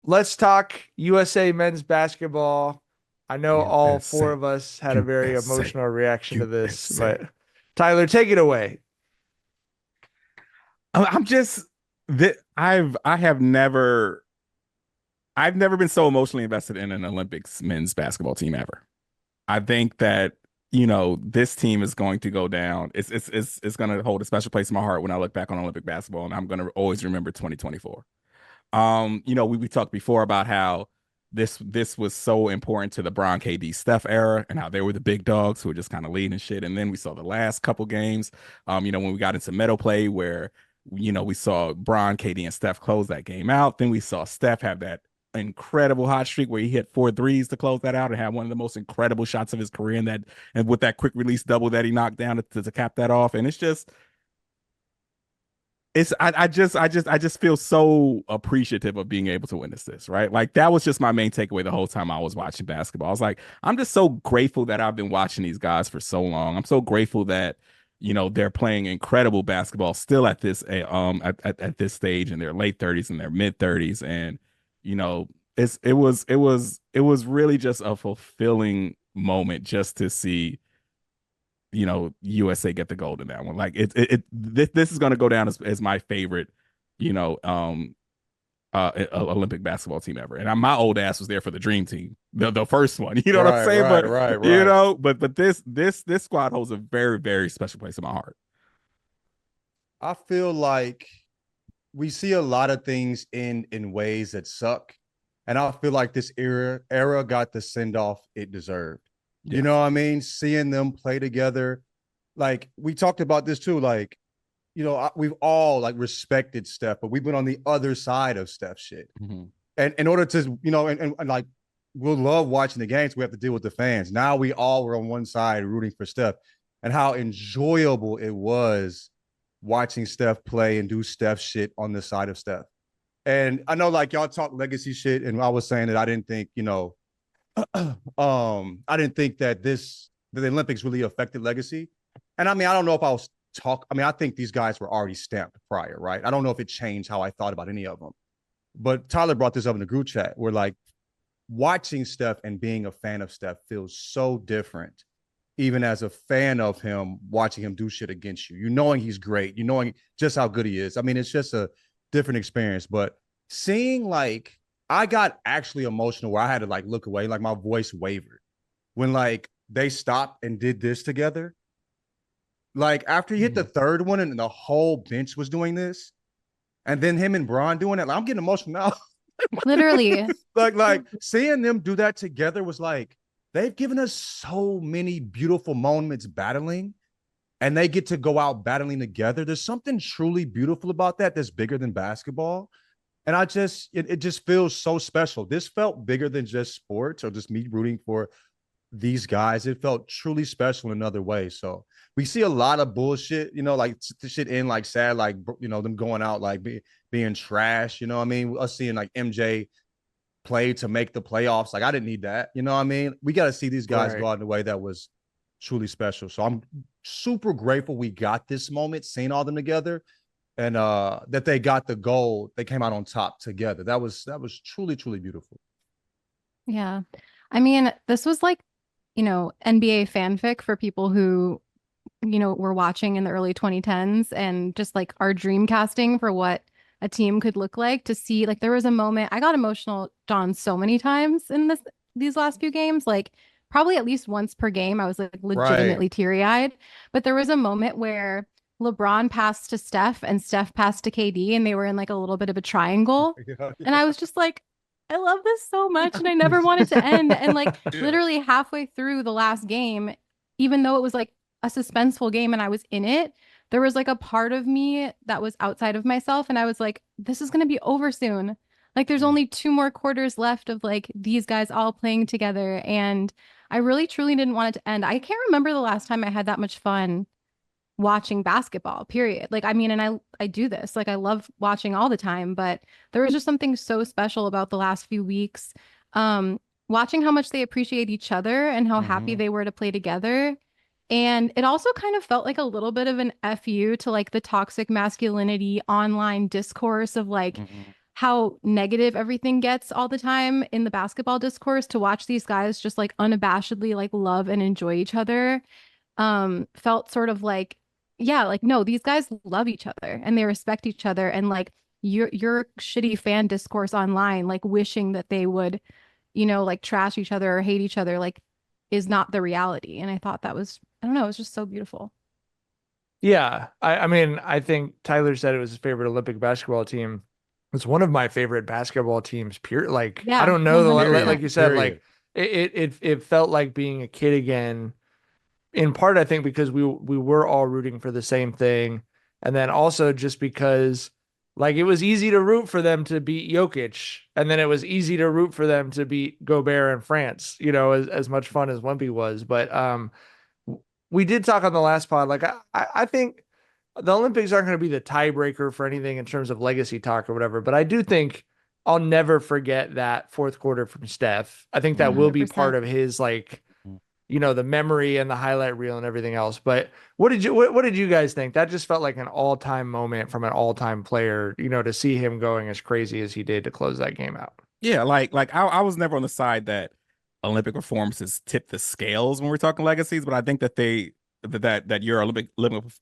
let's talk USA men's basketball. I know all four USA, of us had a very USA, emotional reaction to this, USA. but Tyler, take it away. I'm just that I've never been so emotionally invested in an Olympics men's basketball team ever. I think that this team is going to go down. It's going to hold a special place in my heart when I look back on Olympic basketball, and I'm going to always remember 2024. We talked before about how this was so important to the Bron-KD-Steph era and how they were the big dogs who were just kind of leading shit. And then we saw the last couple games, when we got into medal play where we saw Bron, KD, and Steph close that game out. Then we saw Steph have that incredible hot streak where he hit 4 threes to close that out and had one of the most incredible shots of his career and with that quick release double that he knocked down to cap that off. And I just feel so appreciative of being able to witness this, right? Like that was just my main takeaway the whole time I was watching basketball. I was like, I'm just so grateful that I've been watching these guys for so long. I'm so grateful that they're playing incredible basketball still at this at this stage in their late 30s and their mid 30s, and it was really just a fulfilling moment just to see USA get the gold in that one. Like this is going to go down as my favorite, you know, Olympic basketball team ever. And my old ass was there for the dream team, the first one. You know what I'm Right, saying? right, But right, right. this squad holds a very very special place in my heart. I feel like we see a lot of things in ways that suck, and I feel like this era got the send off it deserved. You know Yes. what I mean? Seeing them play together, like we talked about this too. Like, we've all like respected Steph, but we've been on the other side of Steph shit. Mm-hmm. And in order to, and like we'll love watching the games, we have to deal with the fans. Now we all were on one side rooting for Steph, and how enjoyable it was watching Steph play and do Steph shit on the side of Steph. And I know like y'all talk legacy shit, and I was saying that I didn't think, I didn't think that the Olympics really affected legacy. And I mean, I don't know if I was I mean, I think these guys were already stamped prior, right? I don't know if it changed how I thought about any of them. But Tyler brought this up in the group chat where like watching Steph and being a fan of Steph feels so different, even as a fan of him, watching him do shit against you. You knowing he's great, you knowing just how good he is. I mean, it's just a different experience. But seeing like I got actually emotional where I had to like look away, like my voice wavered when like they stopped and did this together. Like after he hit the Mm-hmm. third one and the whole bench was doing this, and then him and Bron doing it, like, I'm getting emotional now. Literally. like seeing them do that together was like they've given us so many beautiful moments battling, and they get to go out battling together. There's something truly beautiful about that that's bigger than basketball. And it just feels so special. This felt bigger than just sports or just me rooting for these guys. It felt truly special in another way. So we see a lot of bullshit, like the shit in like sad, like them going out like being trash. You know what I mean? Us seeing like MJ play to make the playoffs. Like I didn't need that. You know what I mean? We got to see these guys Right. go out in a way that was truly special. So I'm super grateful we got this moment, seeing all them together, and that they got the gold. They came out on top together. That was truly truly beautiful. Yeah. I mean, this was like, NBA fanfic for people who, were watching in the early 2010s and just like our dream casting for what a team could look like to see like there was a moment I got emotional, John, so many times in these last few games, like probably at least once per game. I was like Right. legitimately teary-eyed. But there was a moment where LeBron passed to Steph and Steph passed to KD and they were in like a little bit of a triangle. Yeah, And I was just like, I love this so much and I never want it to end. And like yeah. literally halfway through the last game, even though it was like a suspenseful game and I was in it, there was like a part of me that was outside of myself. And I was like, this is going to be over soon. Like there's only two more quarters left of like these guys all playing together. And I really truly didn't want it to end. I can't remember the last time I had that much fun watching basketball, period. Like, I mean, and I do this. Like I love watching all the time, but there was just something so special about the last few weeks. Um, Watching how much they appreciate each other and how happy Mm-hmm. they were to play together. And it also kind of felt like a little bit of an FU to like the toxic masculinity online discourse of like, Mm-hmm. how negative everything gets all the time in the basketball discourse, to watch these guys just like unabashedly like love and enjoy each other, felt sort of like, yeah, like no, these guys love each other and they respect each other. And like your shitty fan discourse online, like wishing that they would, like trash each other or hate each other, like is not the reality. And I thought that was, I don't know, it was just so beautiful. Yeah, I mean, I think Tyler said it was his favorite Olympic basketball team. It's one of my favorite basketball teams. Pure, like I Yeah, don't know the 100%. like you said, Period. like it felt like being a kid again. In part, I think because we were all rooting for the same thing, and then also just because like it was easy to root for them to beat Jokic, and then it was easy to root for them to beat Gobert in France. As much fun as Wimpy was, but we did talk on the last pod. Like I think the Olympics aren't going to be the tiebreaker for anything in terms of legacy talk or whatever, but I do think I'll never forget that fourth quarter from Steph. I think that will be part 100%. of his like, the memory and the highlight reel and everything else. But what did you guys think? That just felt like an all-time moment from an all-time player, to see him going as crazy as he did to close that game out. Yeah, like I was never on the side that Olympic performances tip the scales when we're talking legacies, but I think that that your Olympic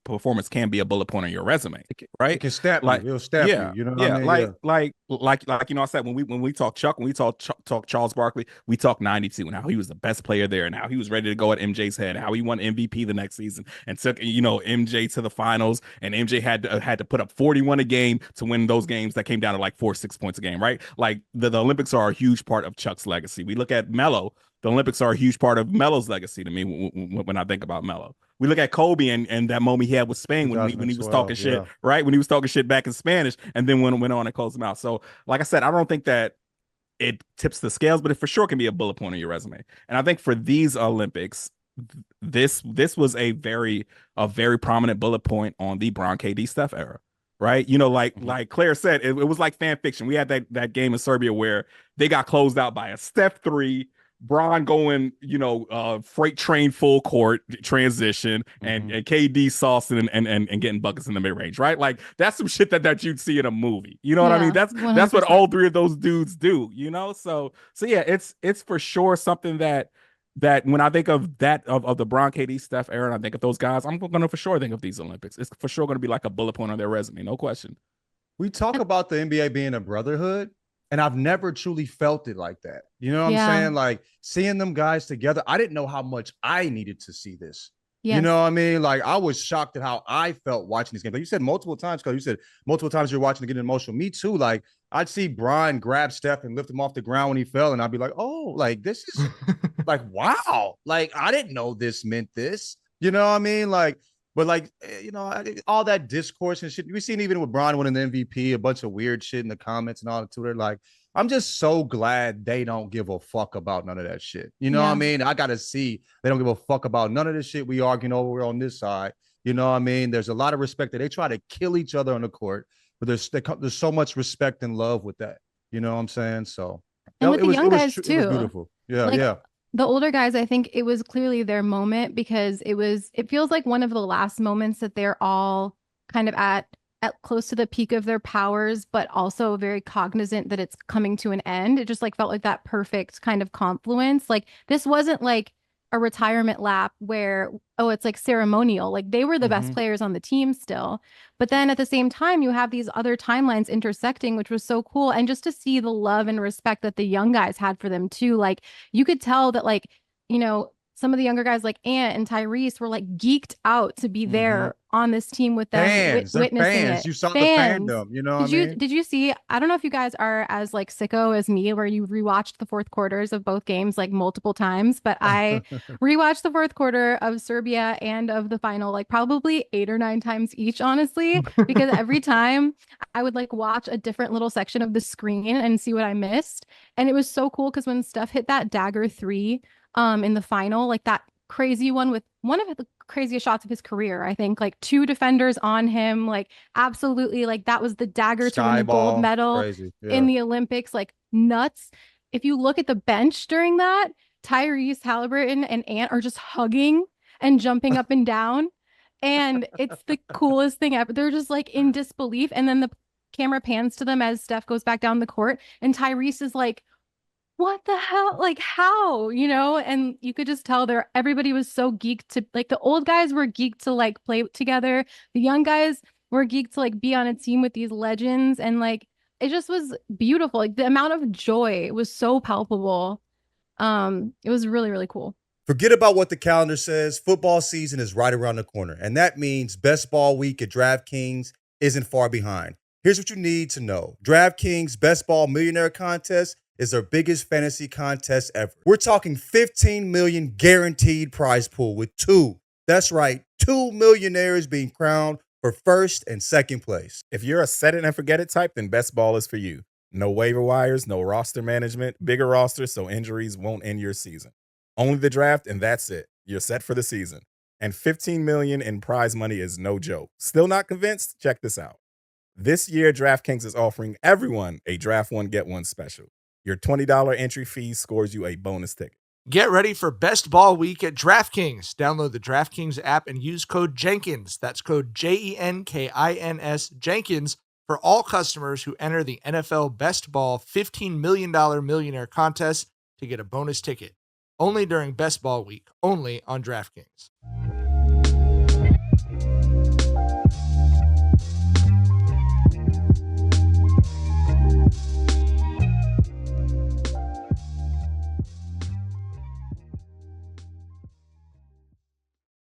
performance can be a bullet point on your resume, right? It can stamp Like, you. It'll stamp yeah, you. You know what yeah, I mean? like I said, when we talk Chuck, when we talk Charles Barkley, we talk 92 and how he was the best player there and how he was ready to go at MJ's head, how he won MVP the next season and took MJ to the finals, and MJ had to put up 41 a game to win those games that came down to like 4-6 points a game, right? Like the Olympics are a huge part of Chuck's legacy. We look at Melo. The Olympics are a huge part of Melo's legacy to me when I think about Melo. We look at Kobe and that moment he had with Spain when he was talking shit, yeah. right? When he was talking shit back in Spanish, and then went on and closed them out. So, like I said, I don't think that it tips the scales, but it for sure can be a bullet point on your resume. And I think for these Olympics, this was a very prominent bullet point on the Bron-KD-Steph era. Right. Like Claire said, it was like fan fiction. We had that game in Serbia where they got closed out by a Steph 3, Bron going, freight train full court transition, and KD saucing and getting buckets in the mid range, right? Like that's some shit that you'd see in a movie. You know what I mean? That's 100%. what all three of those dudes do. So yeah, it's for sure something that when I think of that of the Bron-KD-Steph era, and I think of those guys, I'm gonna for sure think of these Olympics. It's for sure gonna be like a bullet point on their resume, no question. We talk about the NBA being a brotherhood, and I've never truly felt it like that. You know what I'm saying? Like seeing them guys together, I didn't know how much I needed to see this. Yes. You know what I mean? Like I was shocked at how I felt watching these games. Like you said multiple times, because you said multiple times you're watching to get emotional. Me too. Like I'd see Brian grab Steph and lift him off the ground when he fell, and I'd be like, oh, like this is like wow. Like I didn't know this meant this. You know what I mean? Like, but like all that discourse and shit. We've seen even with Bron winning the MVP, a bunch of weird shit in the comments and all the Twitter. Like, I'm just so glad they don't give a fuck about none of that shit. You know what I mean? I gotta see they don't give a fuck about none of this shit we arguing over on this side. You know what I mean? There's a lot of respect that they try to kill each other on the court, but there's so much respect and love with that. You know what I'm saying? So and with the young guys too. It was beautiful. Yeah, like, yeah. The older guys, I think it was clearly their moment, because it feels like one of the last moments that they're all kind of at close to the peak of their powers, but also very cognizant that it's coming to an end. It just like felt like that perfect kind of confluence. Like this wasn't like a retirement lap where, oh, it's like ceremonial. Like they were the best players on the team still. But then at the same time, you have these other timelines intersecting, which was so cool. And just to see the love and respect that the young guys had for them too. Like you could tell that like, some of the younger guys like Ant and Tyrese were like geeked out to be there on this team with them, witnessing fans. it. You saw the fandom, you know what I mean? Did you see, I don't know if you guys are as like sicko as me, where you rewatched the fourth quarters of both games like multiple times, but I rewatched the fourth quarter of Serbia and of the final like probably 8 or 9 times each, honestly, because every time I would like watch a different little section of the screen and see what I missed. And it was so cool because when Steph hit that dagger 3 in the final, like that crazy one with one of the craziest shots of his career, I think, like 2 defenders on him, like absolutely, like that was the dagger to win the gold medal in the Olympics, like nuts. If you look at the bench during that, Tyrese Halliburton and Ant are just hugging and jumping up and down, and it's the coolest thing ever. They're just like in disbelief, and then camera pans to them as Steph goes back down the court, and Tyrese is like, what the hell? Like, how? And you could just tell everybody was so geeked to, like, the old guys were geeked to like play together. The young guys were geeked to like be on a team with these legends. And like, it just was beautiful. Like, the amount of joy was so palpable. It was really, really cool. Forget about what the calendar says. Football season is right around the corner, and that means Best Ball Week at DraftKings isn't far behind. Here's what you need to know. DraftKings Best Ball Millionaire Contest is their biggest fantasy contest ever. We're talking 15 million guaranteed prize pool with two millionaires being crowned for first and second place. If you're a set it and forget it type, then Best Ball is for you. No waiver wires, no roster management, bigger roster so injuries won't end your season. Only the draft, and that's it. You're set for the season. And $15 million in prize money is no joke. Still not convinced? Check this out. This year, DraftKings is offering everyone a Draft One, Get One special. Your $20 entry fee scores you a bonus ticket. Get ready for Best Ball Week at DraftKings. Download the DraftKings app and use code Jenkins. That's code Jenkins, Jenkins, for all customers who enter the NFL Best Ball $15 million millionaire contest to get a bonus ticket. Only during Best Ball Week, only on DraftKings.